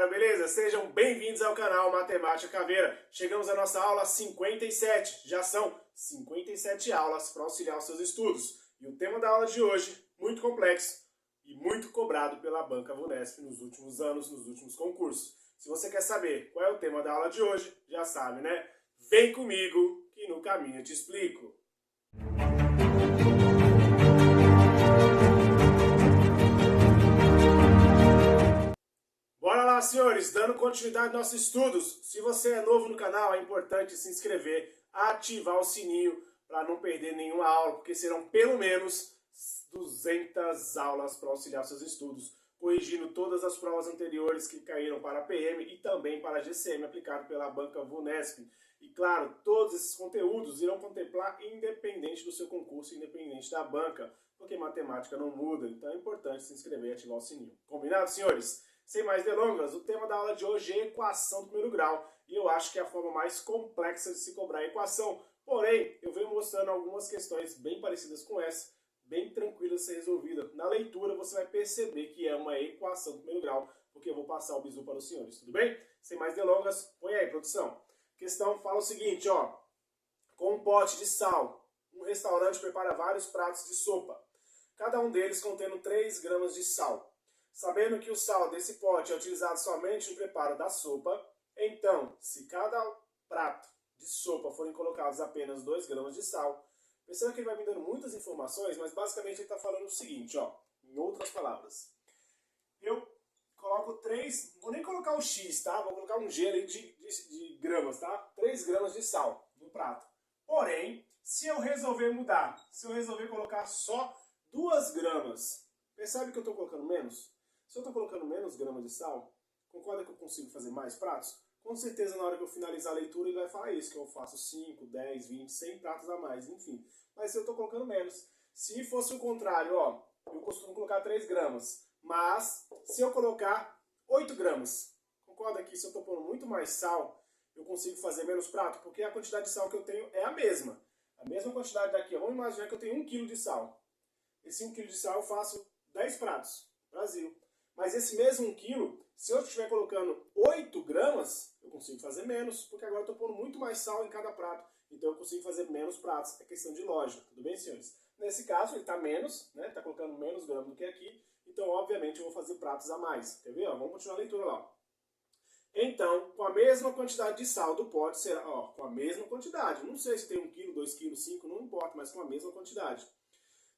galera, beleza? Sejam bem-vindos ao canal Matemática Caveira. Chegamos à nossa aula 57. Já são 57 aulas para auxiliar os seus estudos. E o tema da aula de hoje, muito complexo e muito cobrado pela Banca Vunesp nos últimos anos, nos últimos concursos. Se você quer saber qual é o tema da aula de hoje, já sabe, né? Vem comigo que no caminho eu te explico. Bora lá, senhores, dando continuidade aos nossos estudos. Se você é novo no canal, é importante se inscrever, ativar o sininho para não perder nenhuma aula, porque serão pelo menos 200 aulas para auxiliar seus estudos, corrigindo todas as provas anteriores que caíram para a PM e também para a GCM, aplicado pela Banca Vunesp. E claro, todos esses conteúdos irão contemplar independente do seu concurso, independente da banca, porque matemática não muda, então é importante se inscrever e ativar o sininho. Combinado, senhores? Sem mais delongas, o tema da aula de hoje é equação do primeiro grau, e eu acho que é a forma mais complexa de se cobrar a equação. Porém, eu venho mostrando algumas questões bem parecidas com essa, bem tranquila de ser resolvida. Na leitura você vai perceber que é uma equação do primeiro grau, porque eu vou passar o bizu para os senhores, tudo bem? Sem mais delongas, põe aí, produção. A questão fala o seguinte, ó. Com um pote de sal, um restaurante prepara vários pratos de sopa, cada um deles contendo 3 gramas de sal. Sabendo que o sal desse pote é utilizado somente no preparo da sopa, então, se cada prato de sopa forem colocados apenas 2 gramas de sal, perceba que ele vai me dando muitas informações, mas basicamente ele está falando o seguinte, ó, em outras palavras. Eu coloco 3, vou nem colocar o X, tá? Vou colocar um G ali de gramas, tá? 3 gramas de sal no prato. Porém, se eu resolver mudar, se eu resolver colocar só 2 gramas, percebe que eu estou colocando menos? Se eu estou colocando menos gramas de sal, concorda que eu consigo fazer mais pratos? Com certeza na hora que eu finalizar a leitura ele vai falar isso, que eu faço 5, 10, 20, 100 pratos a mais, enfim. Mas eu estou colocando menos. Se fosse o contrário, ó, eu costumo colocar 3 gramas, mas se eu colocar 8 gramas, concorda que se eu estou pondo muito mais sal, eu consigo fazer menos prato? Porque a quantidade de sal que eu tenho é a mesma. A mesma quantidade daqui, vamos imaginar que eu tenho 1 kg de sal. Esse 1 kg de sal eu faço 10 pratos, Brasil. Mas esse mesmo 1 kg, se eu estiver colocando 8 gramas, eu consigo fazer menos, porque agora eu estou pondo muito mais sal em cada prato. Então eu consigo fazer menos pratos. É questão de lógica, tudo bem, senhores? Nesse caso, ele está menos, né? Está colocando menos gramas do que aqui. Então, obviamente, eu vou fazer pratos a mais. Quer ver? Ó, vamos continuar a leitura lá. Então, com a mesma quantidade de sal do pote, será, ó, com a mesma quantidade. Não sei se tem 1 kg, 2 kg, 5, não importa, mas com a mesma quantidade.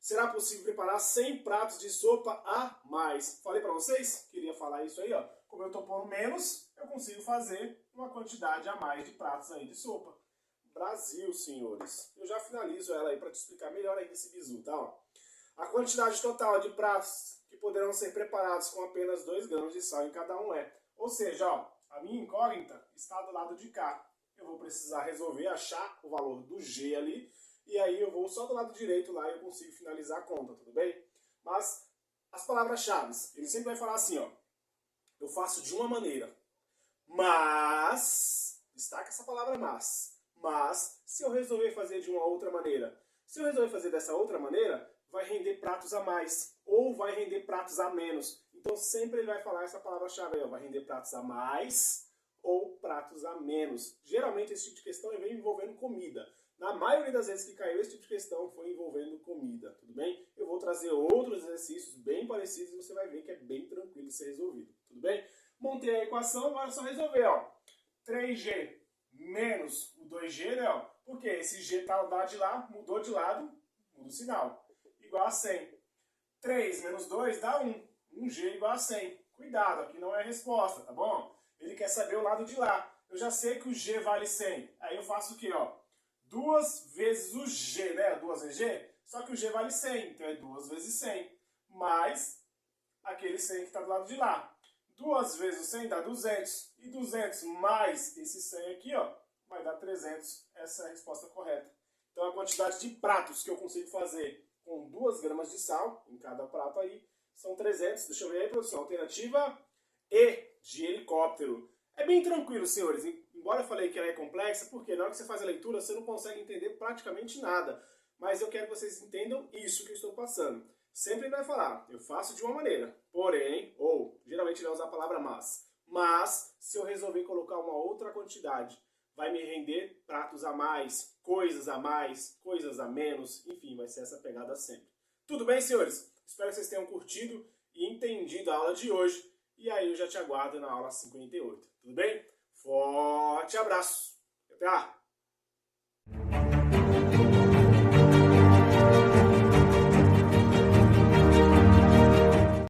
Será possível preparar 100 pratos de sopa a mais. Falei para vocês que iria falar isso aí, ó. Como eu estou pondo menos, eu consigo fazer uma quantidade a mais de pratos aí de sopa. Brasil, senhores. Eu já finalizo ela aí para te explicar melhor ainda esse bizu, tá? Ó. A quantidade total de pratos que poderão ser preparados com apenas 2 gramas de sal em cada um é. Ou seja, ó, a minha incógnita está do lado de cá. Eu vou precisar resolver, achar o valor do G ali. E aí eu vou só do lado direito lá e eu consigo finalizar a conta, tudo bem? Mas as palavras-chave, ele sempre vai falar assim, ó. Eu faço de uma maneira. Mas, destaca essa palavra mas, se eu resolver fazer de uma outra maneira, se eu resolver fazer dessa outra maneira, vai render pratos a mais ou vai render pratos a menos. Então sempre ele vai falar essa palavra-chave aí, ó. Vai render pratos a mais ou pratos a menos. Geralmente esse tipo de questão vem envolvendo comida. Na maioria das vezes que caiu esse tipo de questão foi envolvendo comida, tudo bem? Eu vou trazer outros exercícios bem parecidos e você vai ver que é bem tranquilo de ser resolvido, tudo bem? Montei a equação, agora é só resolver, ó. 3G menos o 2G, né, ó? Porque esse G tá lá de lá, mudou de lado, muda o sinal. Igual a 100. 3 menos 2 dá 1. 1G igual a 100. Cuidado, aqui não é a resposta, tá bom? Ele quer saber o lado de lá. Eu já sei que o G vale 100. Aí eu faço o quê, ó? 2 vezes o G, né? 2 vezes G, só que o G vale 100, então é 2 vezes 100, mais aquele 100 que está do lado de lá. 2 vezes o 100 dá 200, e 200 mais esse 100 aqui, ó, vai dar 300, essa é a resposta correta. Então a quantidade de pratos que eu consigo fazer com 2 gramas de sal, em cada prato aí, são 300, deixa eu ver aí, produção, alternativa E, de helicóptero. É bem tranquilo, senhores. Embora eu falei que ela é complexa, porque na hora que você faz a leitura, você não consegue entender praticamente nada. Mas eu quero que vocês entendam isso que eu estou passando. Sempre ele vai falar, eu faço de uma maneira, porém, ou, geralmente ele vai usar a palavra Mas, se eu resolver colocar uma outra quantidade, vai me render pratos a mais, coisas a menos, enfim, vai ser essa pegada sempre. Tudo bem, senhores? Espero que vocês tenham curtido e entendido a aula de hoje. E aí eu já te aguardo na aula 58. Tudo bem? Forte abraço! Até lá!